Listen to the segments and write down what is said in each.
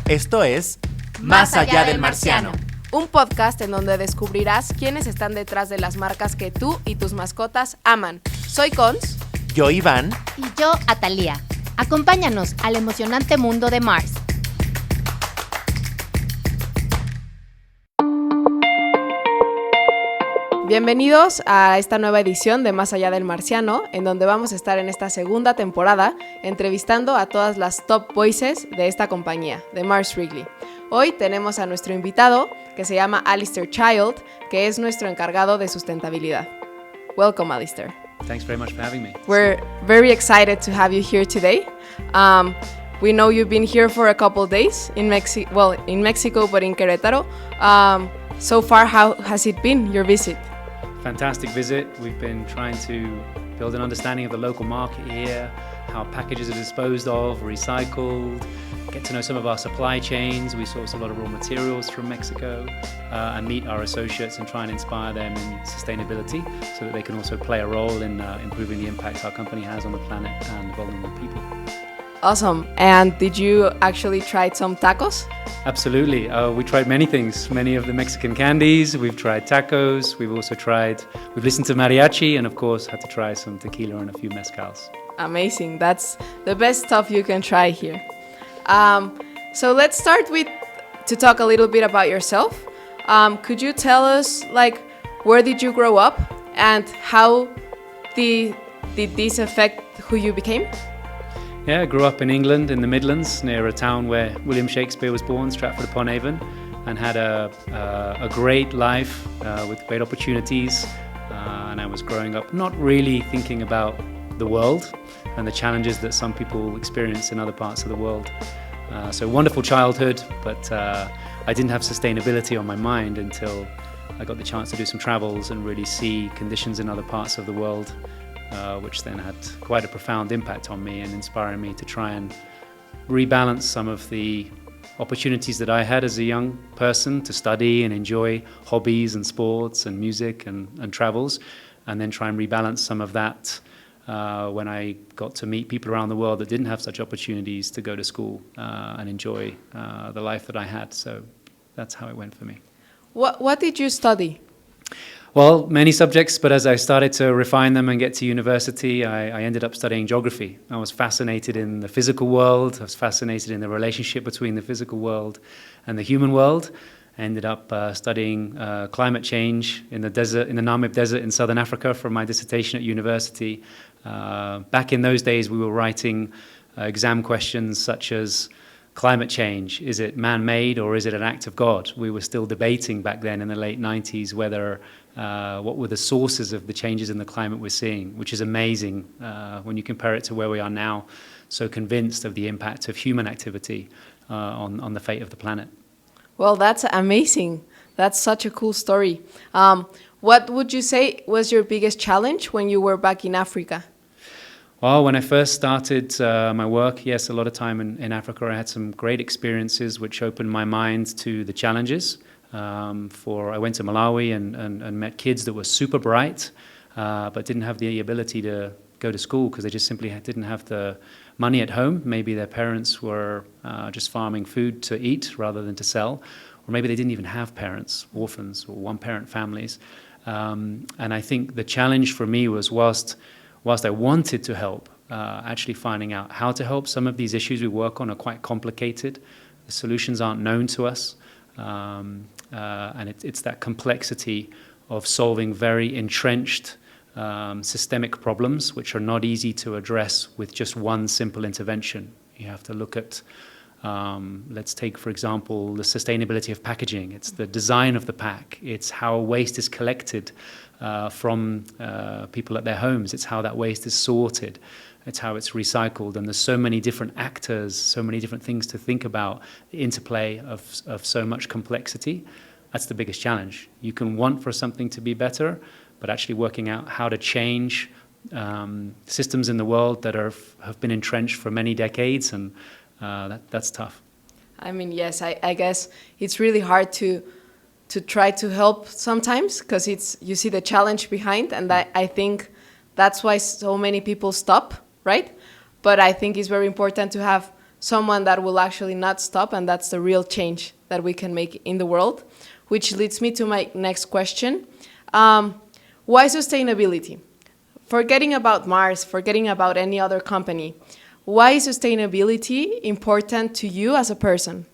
Esto es Más allá del marciano. Un podcast en donde descubrirás quiénes están detrás de las marcas que tú y tus mascotas aman. Soy Cons. Yo, Iván. Y yo, Atalia. Acompáñanos al emocionante mundo de Mars. Bienvenidos a esta nueva edición de Más allá del marciano, en donde vamos a estar en esta segunda temporada entrevistando a todas las top voices de esta compañía, de Mars Wrigley. Hoy tenemos a nuestro invitado, que se llama Alastair Child, que es nuestro encargado de sustentabilidad. Welcome, Alastair. Thanks very much for having me. We're very excited to have you here today. We know you've been here for a couple days in Mexico, but in Querétaro. So far, how has it been, your visit? Fantastic visit. We've been trying to build an understanding of the local market here, how packages are disposed of, recycled, get to know some of our supply chains. We source a lot of raw materials from Mexico and meet our associates and try and inspire them in sustainability so that they can also play a role in improving the impact our company has on the planet and vulnerable people. Awesome. And did you actually try some tacos? Absolutely. We tried many things, many of the Mexican candies. We've tried tacos. We've listened to mariachi and, of course, had to try some tequila and a few mezcals. Amazing. That's the best stuff you can try here. So let's start to talk a little bit about yourself. Could you tell us, where did you grow up and how did this affect who you became? Yeah, I grew up in England, in the Midlands, near a town where William Shakespeare was born, Stratford-upon-Avon, and had a great life with great opportunities. And I was growing up not really thinking about the world and the challenges that some people experience in other parts of the world. So wonderful childhood, but I didn't have sustainability on my mind until I got the chance to do some travels and really see conditions in other parts of the world. Which then had quite a profound impact on me and inspiring me to try and rebalance some of the opportunities that I had as a young person to study and enjoy hobbies and sports and music and travels, and then try and rebalance some of that when I got to meet people around the world that didn't have such opportunities to go to school and enjoy the life that I had. So that's how it went for me. What did you study? Well, many subjects, but as I started to refine them and get to university, I ended up studying geography. I was fascinated in the physical world. I was fascinated in the relationship between the physical world and the human world. I ended up studying climate change in the desert, in the Namib Desert in southern Africa for my dissertation at university. Back in those days, we were writing exam questions such as, climate change, is it man-made or is it an act of God? We were still debating back then in the late 90s whether what were the sources of the changes in the climate we're seeing, which is amazing when you compare it to where we are now, so convinced of the impact of human activity on the fate of the planet. Well, that's amazing. That's such a cool story. What would you say was your biggest challenge when you were back in Africa? Well, when I first started my work, yes, a lot of time in Africa, I had some great experiences which opened my mind to the challenges. I went to Malawi and met kids that were super bright, but didn't have the ability to go to school because they just simply didn't have the money at home. Maybe their parents were just farming food to eat rather than to sell, or maybe they didn't even have parents, orphans or one-parent families. And I think the challenge for me was whilst I wanted to help, actually finding out how to help. Some of these issues we work on are quite complicated. The solutions aren't known to us. And it's that complexity of solving very entrenched systemic problems, which are not easy to address with just one simple intervention. You have to look at, let's take, for example, the sustainability of packaging. It's the design of the pack. It's how waste is collected from people at their homes. It's how that waste is sorted. It's how it's recycled. And there's so many different actors, so many different things to think about, the interplay of so much complexity. That's the biggest challenge. You can want for something to be better, but actually working out how to change systems in the world that have been entrenched for many decades, and that's tough. I mean, yes, I guess it's really hard to try to help sometimes because you see the challenge behind, and I think that's why so many people stop, right? But I think it's very important to have someone that will actually not stop, and that's the real change that we can make in the world, which leads me to my next question. Why sustainability? Forgetting about Mars, forgetting about any other company, why is sustainability important to you as a person?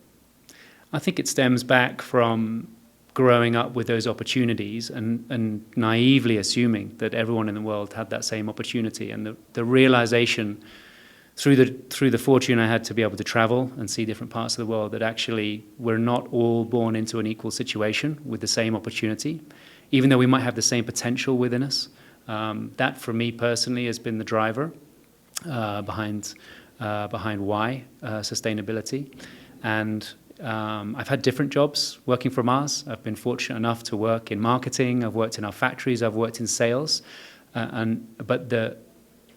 I think it stems back from growing up with those opportunities and naively assuming that everyone in the world had that same opportunity, and the realization through the fortune I had to be able to travel and see different parts of the world that actually we're not all born into an equal situation with the same opportunity, even though we might have the same potential within us. That for me personally has been the driver behind why sustainability. And I've had different jobs working for Mars. I've been fortunate enough to work in marketing. I've worked in our factories. I've worked in sales. But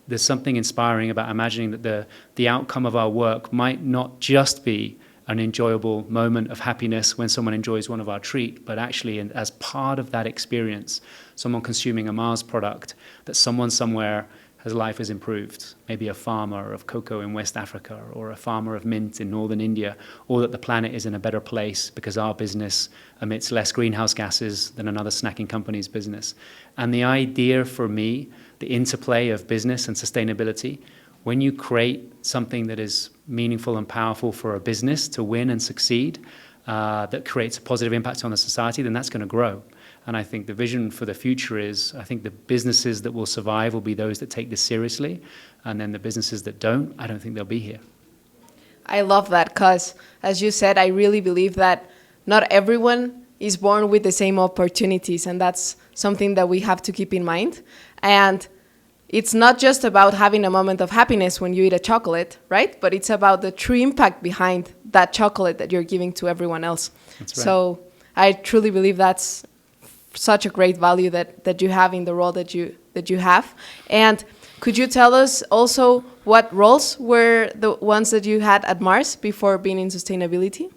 there's something inspiring about imagining that the outcome of our work might not just be an enjoyable moment of happiness when someone enjoys one of our treats, but actually as part of that experience, someone consuming a Mars product, that someone somewhere his life has improved, maybe a farmer of cocoa in West Africa or a farmer of mint in northern India, or that the planet is in a better place because our business emits less greenhouse gases than another snacking company's business. And the idea for me, the interplay of business and sustainability, when you create something that is meaningful and powerful for a business to win and succeed, that creates a positive impact on the society, then that's going to grow. And I think the vision for the future is, I think the businesses that will survive will be those that take this seriously. And then the businesses that don't, I don't think they'll be here. I love that because, as you said, I really believe that not everyone is born with the same opportunities. And that's something that we have to keep in mind. And it's not just about having a moment of happiness when you eat a chocolate, right? But it's about the true impact behind that chocolate that you're giving to everyone else. That's right. So I truly believe that's such a great value that you have in the role that you have. And could you tell us also what roles were the ones that you had at Mars before being in sustainability?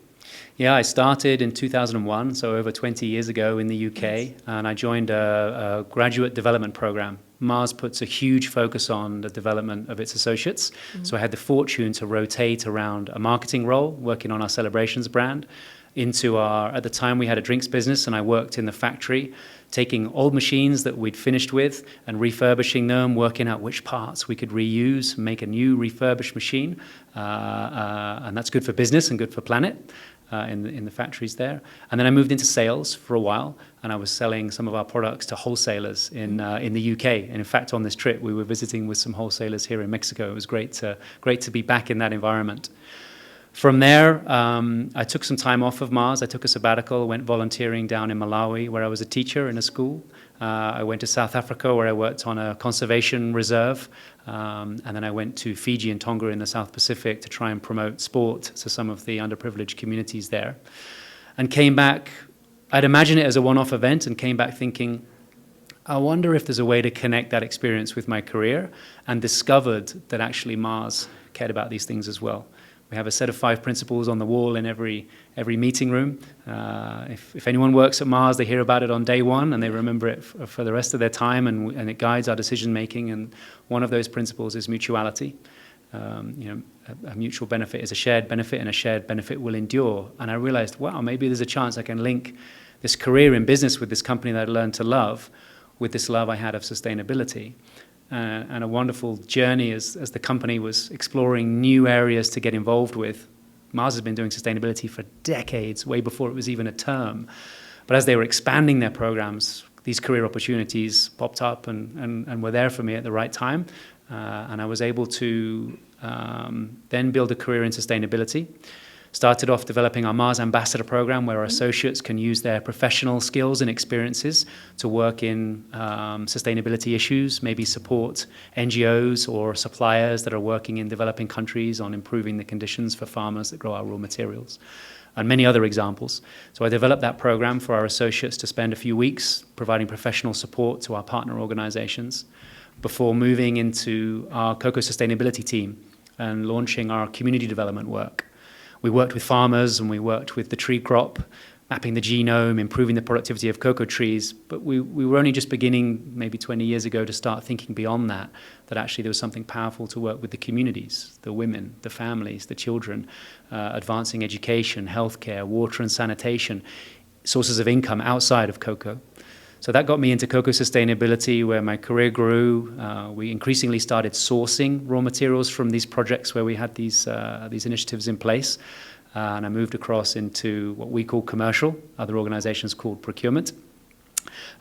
Yeah, I started in 2001, so over 20 years ago in the UK, yes. And I joined a graduate development program. Mars puts a huge focus on the development of its associates. Mm-hmm. So I had the fortune to rotate around a marketing role, working on our Celebrations brand, into at the time we had a drinks business, and I worked in the factory, taking old machines that we'd finished with and refurbishing them, working out which parts we could reuse, make a new refurbished machine. And that's good for business and good for planet. In the factories there. And then I moved into sales for a while, and I was selling some of our products to wholesalers in the UK. And in fact, on this trip, we were visiting with some wholesalers here in Mexico. It was great to be back in that environment. From there, I took some time off of Mars. I took a sabbatical, went volunteering down in Malawi, where I was a teacher in a school. I went to South Africa, where I worked on a conservation reserve. And then I went to Fiji and Tonga in the South Pacific to try and promote sport to some of the underprivileged communities there. And came back, I'd imagine it as a one-off event, and came back thinking, I wonder if there's a way to connect that experience with my career, and discovered that actually Mars cared about these things as well. We have a set of 5 principles on the wall in every meeting room. If anyone works at Mars, they hear about it on day one, and they remember it for the rest of their time, and it guides our decision making. And one of those principles is mutuality. A mutual benefit is a shared benefit, and a shared benefit will endure. And I realized, wow, maybe there's a chance I can link this career in business with this company that I learned to love, with this love I had of sustainability. And a wonderful journey as the company was exploring new areas to get involved with. Mars has been doing sustainability for decades, way before it was even a term. But as they were expanding their programs, these career opportunities popped up and were there for me at the right time. And I was able to then build a career in sustainability. Started off developing our Mars Ambassador program, where our associates can use their professional skills and experiences to work in sustainability issues, maybe support NGOs or suppliers that are working in developing countries on improving the conditions for farmers that grow our raw materials, and many other examples. So I developed that program for our associates to spend a few weeks providing professional support to our partner organizations before moving into our cocoa sustainability team and launching our community development work. We worked with farmers and we worked with the tree crop, mapping the genome, improving the productivity of cocoa trees. But we were only just beginning, maybe 20 years ago, to start thinking beyond that, that actually there was something powerful to work with the communities, the women, the families, the children, advancing education, healthcare, water and sanitation, sources of income outside of cocoa. So that got me into cocoa sustainability, where my career grew. We increasingly started sourcing raw materials from these projects where we had these initiatives in place. And I moved across into what we call commercial, other organizations called procurement,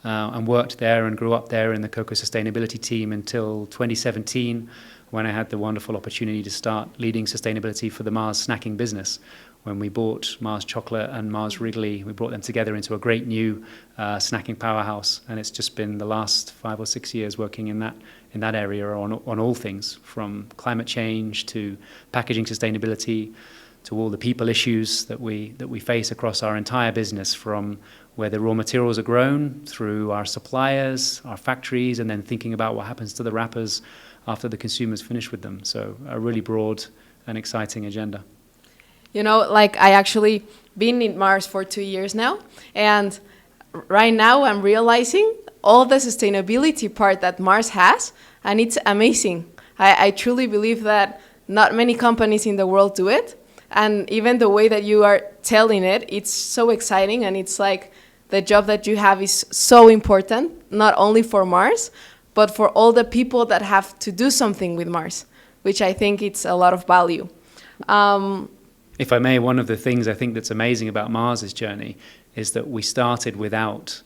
and worked there and grew up there in the cocoa sustainability team until 2017, when I had the wonderful opportunity to start leading sustainability for the Mars snacking business. When we bought Mars Chocolate and Mars Wrigley, we brought them together into a great new snacking powerhouse. And it's just been the last 5 or 6 years working in that area on all things, from climate change to packaging sustainability, to all the people issues that we face across our entire business, from where the raw materials are grown through our suppliers, our factories, and then thinking about what happens to the wrappers after the consumers finish with them. So a really broad and exciting agenda. You know, like I actually been in Mars for 2 years now, and right now I'm realizing all the sustainability part that Mars has, and it's amazing. I truly believe that not many companies in the world do it. And even the way that you are telling it, it's so exciting, and it's like the job that you have is so important, not only for Mars, but for all the people that have to do something with Mars, which I think it's a lot of value. If I may, one of the things I think that's amazing about Mars's journey is that we started without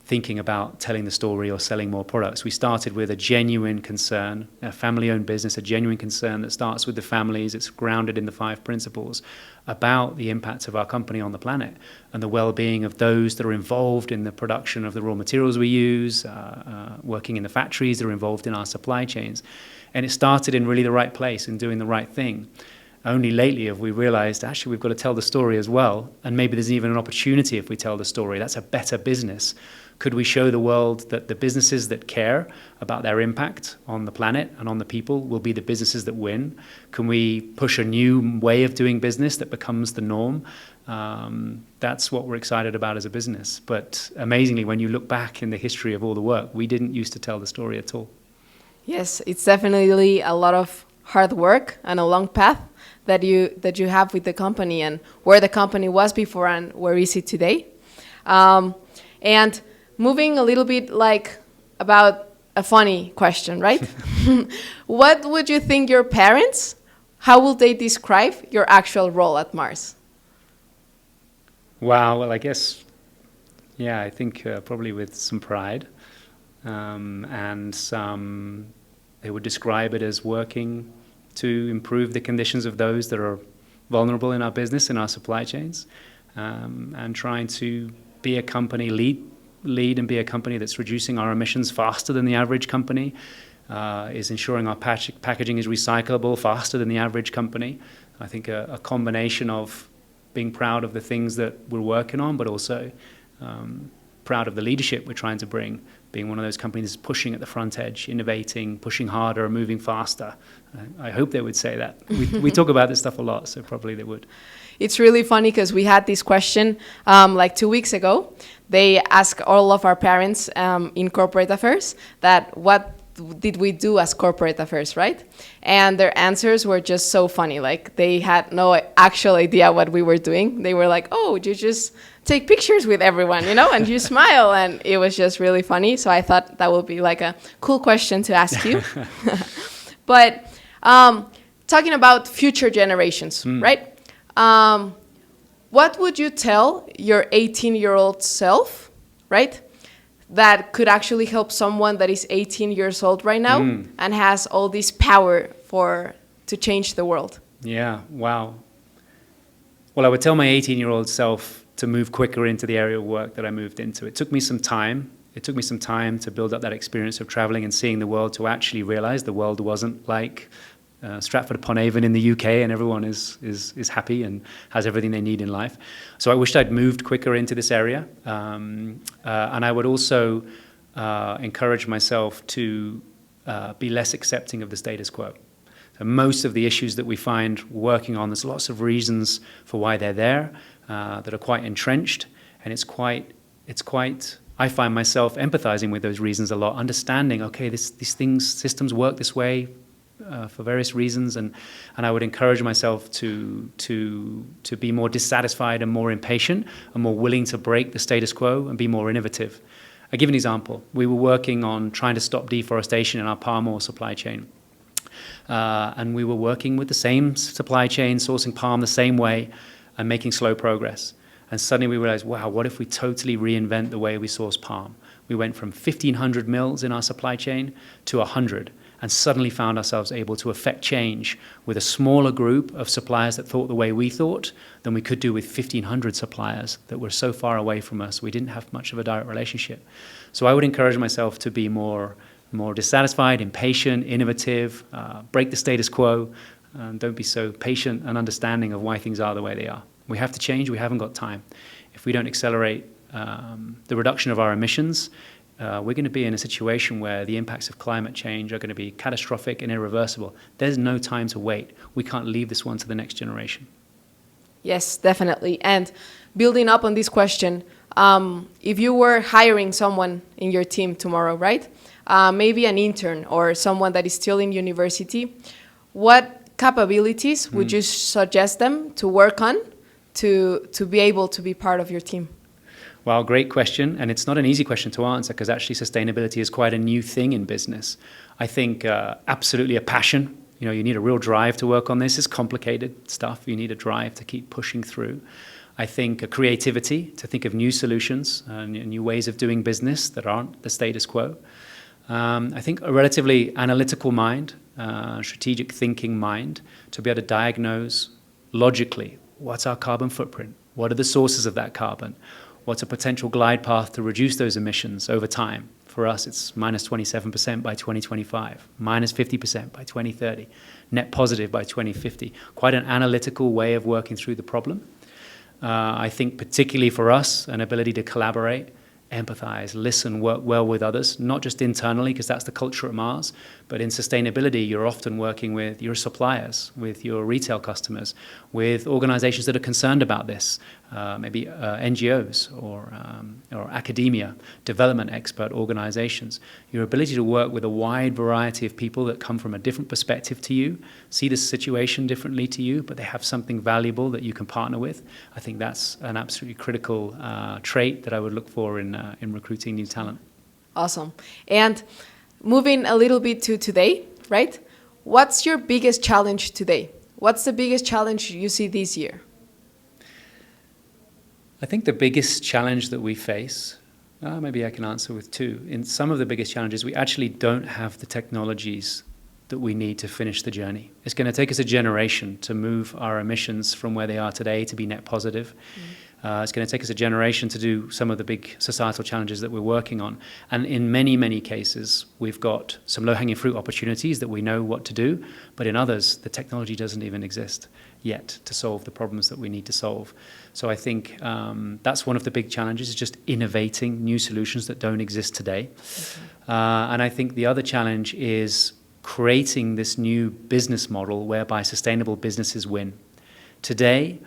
thinking about telling the story or selling more products. We started with a genuine concern, a family-owned business, a genuine concern that starts with the families. It's grounded in the 5 principles about the impact of our company on the planet and the well-being of those that are involved in the production of the raw materials we use, working in the factories that are involved in our supply chains. And it started in really the right place and doing the right thing. Only lately have we realized, actually, we've got to tell the story as well. And maybe there's even an opportunity if we tell the story. That's a better business. Could we show the world that the businesses that care about their impact on the planet and on the people will be the businesses that win? Can we push a new way of doing business that becomes the norm? That's what we're excited about as a business. But amazingly, when you look back in the history of all the work, we didn't used to tell the story at all. Yes, it's definitely a lot of hard work and a long path that you have with the company, and where the company was before and where is it today. And moving a little bit like about a funny question, right? What would you think your parents, how will they describe your actual role at Mars? Wow, well, I guess, yeah, I think probably with some pride, and they would describe it as working to improve the conditions of those that are vulnerable in our business, in our supply chains, and trying to be a company, lead and be a company that's reducing our emissions faster than the average company, is ensuring our packaging is recyclable faster than the average company. I think a combination of being proud of the things that we're working on, but also proud of the leadership we're trying to bring, being one of those companies pushing at the front edge, innovating, pushing harder, moving faster. I hope they would say that. We talk about this stuff a lot, so probably they would. It's really funny because we had this question like 2 weeks ago. They asked all of our parents in corporate affairs that what did we do as corporate affairs, right? And their answers were just so funny. Like they had no actual idea what we were doing. They were like, oh, you just take pictures with everyone, you know, and you smile. And it was just really funny. So I thought that would be like a cool question to ask you. But talking about future generations, right? What would you tell your 18-year-old self, right, that could actually help someone that is 18 years old right now and has all this power to change the world? Yeah, wow. Well, I would tell my 18-year-old self to move quicker into the area of work that I moved into. It took me some time. It took me some time to build up that experience of traveling and seeing the world, to actually realize the world wasn't like Stratford-upon-Avon in the UK, and everyone is happy and has everything they need in life. So I wished I'd moved quicker into this area. And I would also encourage myself to be less accepting of the status quo. So most of the issues that we find working on, there's lots of reasons for why they're there, that are quite entrenched, and it's quite. I find myself empathizing with those reasons a lot, understanding, okay, these systems work this way for various reasons, and I would encourage myself to be more dissatisfied and more impatient and more willing to break the status quo and be more innovative. I'll give an example. We were working on trying to stop deforestation in our palm oil supply chain. And we were working with the same supply chain, sourcing palm the same way and making slow progress. And suddenly we realized, wow, what if we totally reinvent the way we source palm? We went from 1,500 mills in our supply chain to 100, and suddenly found ourselves able to affect change with a smaller group of suppliers that thought the way we thought than we could do with 1,500 suppliers that were so far away from us. We didn't have much of a direct relationship. So I would encourage myself to be more dissatisfied, impatient, innovative, break the status quo, and don't be so patient and understanding of why things are the way they are. We have to change. We haven't got time. If we don't accelerate the reduction of our emissions, we're going to be in a situation where the impacts of climate change are going to be catastrophic and irreversible. There's no time to wait. We can't leave this one to the next generation. Yes, definitely. And building up on this question, if you were hiring someone in your team tomorrow, right? Maybe an intern or someone that is still in university, what capabilities would you suggest them to work on to be able to be part of your team? Well, great question. And it's not an easy question to answer because actually sustainability is quite a new thing in business. I think absolutely a passion. You know, you need a real drive to work on this. It's complicated stuff. You need a drive to keep pushing through. I think a creativity to think of new solutions and new ways of doing business that aren't the status quo. I think a relatively analytical mind, strategic thinking mind to be able to diagnose logically what's our carbon footprint, what are the sources of that carbon, what's a potential glide path to reduce those emissions over time. For us, it's minus 27% by 2025, minus 50% by 2030, net positive by 2050. Quite an analytical way of working through the problem. I think particularly for us, an ability to collaborate, empathize, listen, work well with others, not just internally, because that's the culture at Mars, but in sustainability, you're often working with your suppliers, with your retail customers, with organizations that are concerned about this, maybe NGOs or academia, development expert organizations. Your ability to work with a wide variety of people that come from a different perspective to you, see the situation differently to you, but they have something valuable that you can partner with. I think that's an absolutely critical trait that I would look for in recruiting new talent. Awesome. And moving a little bit to today, right? What's your biggest challenge today? What's the biggest challenge you see this year? I think the biggest challenge that we face, maybe I can answer with two. In some of the biggest challenges, we actually don't have the technologies that we need to finish the journey. It's going to take us a generation to move our emissions from where they are today to be net positive. It's going to take us a generation to do some of the big societal challenges that we're working on. And in many, many cases, we've got some low-hanging fruit opportunities that we know what to do, but in others, the technology doesn't even exist yet to solve the problems that we need to solve. So I think that's one of the big challenges, is just innovating new solutions that don't exist today. And I think the other challenge is creating this new business model whereby sustainable businesses win. Today,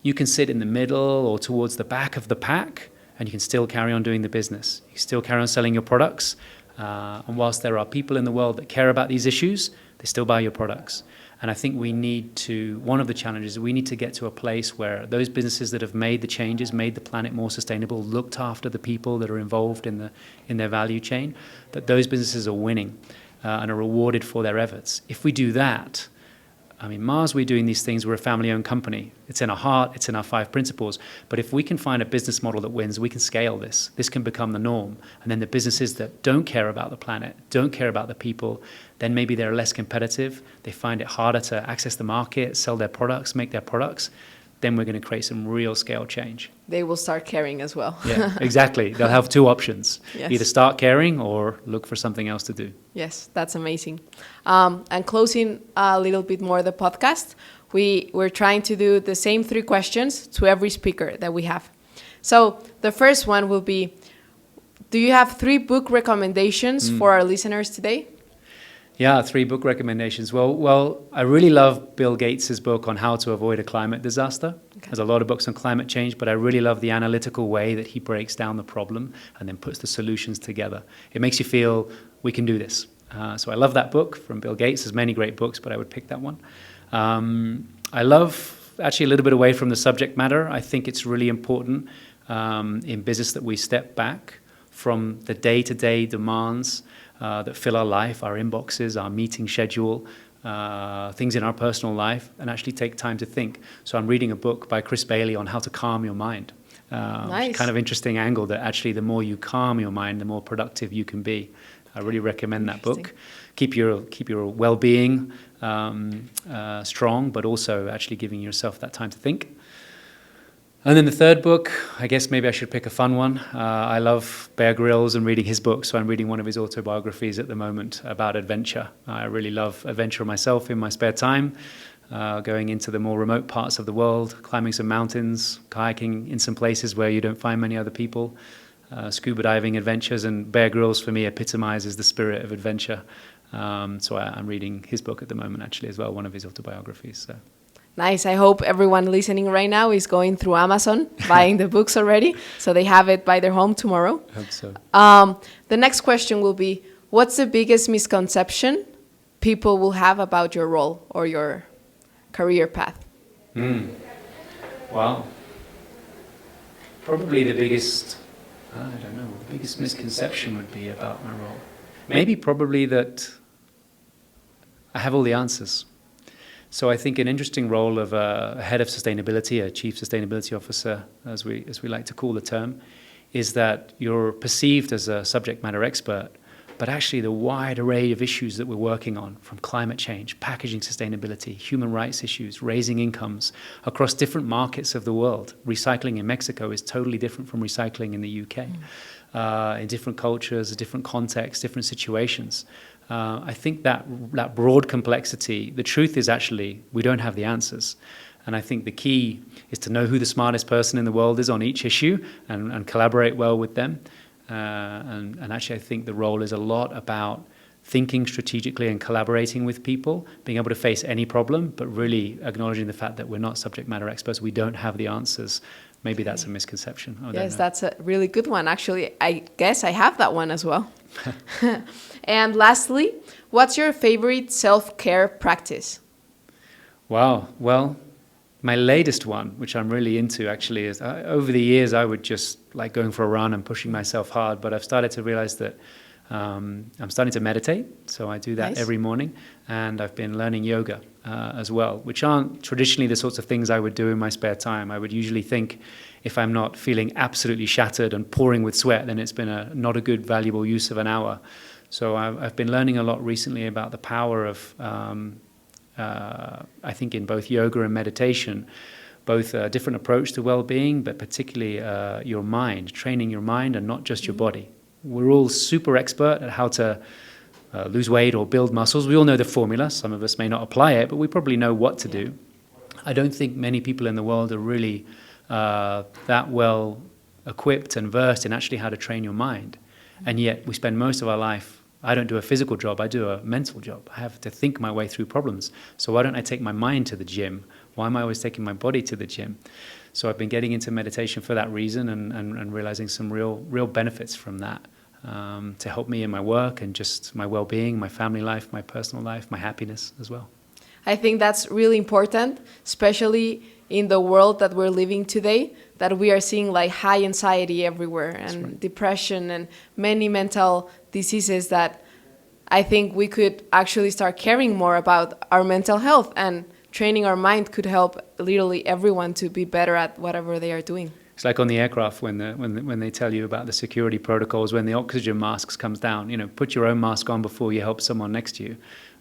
you can sit in the middle or towards the back of the pack and you can still carry on doing the business. You can still carry on selling your products. And whilst there are people in the world that care about these issues, they still buy your products. And I think one of the challenges, we need to get to a place where those businesses that have made the changes, made the planet more sustainable, looked after the people that are involved in their value chain, that those businesses are winning and are rewarded for their efforts. If we do that, I mean, Mars, we're doing these things, we're a family-owned company. It's in our heart, it's in our 5 principles. But if we can find a business model that wins, we can scale this. This can become the norm. And then the businesses that don't care about the planet, don't care about the people, then maybe they're less competitive. They find it harder to access the market, sell their products, make their products. Then we're going to create some real scale change. They will start caring as well. Yeah, exactly. They'll have 2 options. Yes. Either start caring or look for something else to do. Yes, that's amazing. And closing a little bit more the podcast, we're trying to do the same 3 questions to every speaker that we have. So the first one will be, do you have 3 book recommendations for our listeners today? Yeah, 3 book recommendations. Well, I really love Bill Gates's book on how to avoid a climate disaster. Okay. There's a lot of books on climate change, but I really love the analytical way that he breaks down the problem and then puts the solutions together. It makes you feel we can do this. So I love that book from Bill Gates. There's many great books, but I would pick that one. I love, actually a little bit away from the subject matter, I think it's really important in business that we step back from the day-to-day demands that fill our life, our inboxes, our meeting schedule, things in our personal life, and actually take time to think. So I'm reading a book by Chris Bailey on how to calm your mind. Nice. Kind of interesting angle that actually the more you calm your mind, the more productive you can be. I really recommend that book. Keep your well-being strong, but also actually giving yourself that time to think. And then the 3rd book, I guess maybe I should pick a fun one. I love Bear Grylls and reading his books, so I'm reading one of his autobiographies at the moment about adventure. I really love adventure myself in my spare time, going into the more remote parts of the world, climbing some mountains, kayaking in some places where you don't find many other people, scuba diving adventures, and Bear Grylls for me epitomizes the spirit of adventure. So I'm reading his book at the moment actually as well, one of his autobiographies. So. Nice. I hope everyone listening right now is going through Amazon, buying the books already, so they have it by their home tomorrow. I hope so. The next question will be, what's the biggest misconception people will have about your role or your career path? Wow. Probably the biggest, I don't know, the biggest misconception would be about my role. Maybe probably that I have all the answers. So I think an interesting role of a head of sustainability, a chief sustainability officer, as we like to call the term, is that you're perceived as a subject matter expert, but actually the wide array of issues that we're working on, from climate change, packaging sustainability, human rights issues, raising incomes across different markets of the world. Recycling in Mexico is totally different from recycling in the UK. In different cultures, different contexts, different situations. I think that broad complexity, the truth is actually we don't have the answers. And I think the key is to know who the smartest person in the world is on each issue and collaborate well with them. And actually I think the role is a lot about thinking strategically and collaborating with people, being able to face any problem, but really acknowledging the fact that we're not subject matter experts, we don't have the answers. Maybe that's a misconception. Yes, that's a really good one. Actually, I guess I have that one as well. And lastly, what's your favorite self-care practice? Wow. Well, my latest one, which I'm really into actually, is over the years I would just like going for a run and pushing myself hard, but I've started to realize that I'm starting to meditate, so I do that every morning, and I've been learning yoga as well, which aren't traditionally the sorts of things I would do in my spare time. I would usually think if I'm not feeling absolutely shattered and pouring with sweat, then it's been not a good, valuable use of an hour. So I've been learning a lot recently about the power of, I think in both yoga and meditation, both a different approach to well-being, but particularly your mind, training your mind and not just your body. We're all super expert at how to lose weight or build muscles. We all know the formula. Some of us may not apply it, but we probably know what to do. I don't think many people in the world are really that well equipped and versed in actually how to train your mind. And yet we spend most of our life, I don't do a physical job, I do a mental job. I have to think my way through problems. So why don't I take my mind to the gym? Why am I always taking my body to the gym? So I've been getting into meditation for that reason and realizing some real benefits from that to help me in my work and just my well-being, my family life, my personal life, my happiness as well. I think that's really important, especially in the world that we're living today, that we are seeing like high anxiety everywhere and depression and many mental diseases that I think we could actually start caring more about our mental health, and training our mind could help literally everyone to be better at whatever they are doing. It's like on the aircraft when they tell you about the security protocols, when the oxygen masks comes down, put your own mask on before you help someone next to you.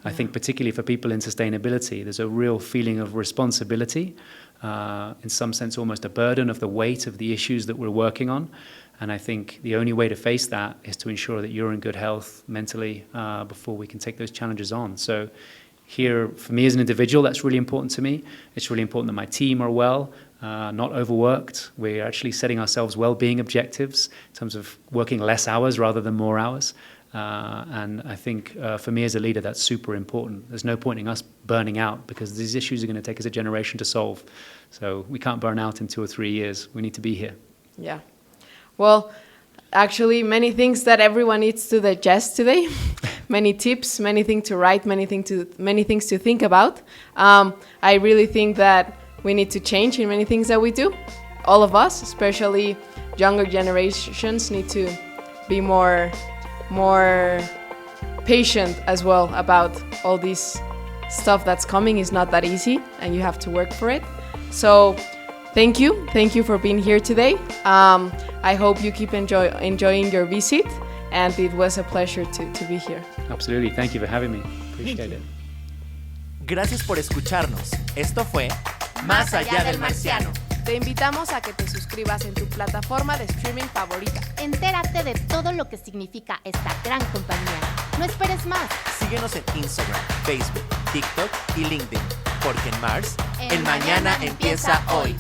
I think particularly for people in sustainability, there's a real feeling of responsibility, in some sense almost a burden of the weight of the issues that we're working on. And I think the only way to face that is to ensure that you're in good health mentally before we can take those challenges on. So here, for me as an individual, that's really important to me. It's really important that my team are well, not overworked. We're actually setting ourselves well-being objectives in terms of working less hours rather than more hours. And I think for me as a leader, that's super important. There's no point in us burning out because these issues are going to take us a generation to solve. So we can't burn out in 2 or 3 years. We need to be here. Yeah. Well, actually, many things that everyone needs to digest today. Many tips, many things to write, many things to think about. I really think that we need to change in many things that we do. All of us, especially younger generations, need to be more patient as well about all this stuff that's coming. Is not that easy, and you have to work for it. So thank you for being here today. I hope you keep enjoying your visit, and it was a pleasure to be here. Absolutely. Thank you for having me. Appreciate it. Gracias por escucharnos. Esto fue Más allá del marciano. Te invitamos a que te suscribas en tu plataforma de streaming favorita. Entérate de todo lo que significa esta gran compañía. No esperes más. Síguenos en Instagram, Facebook, TikTok y LinkedIn. Porque en Mars, el mañana empieza hoy.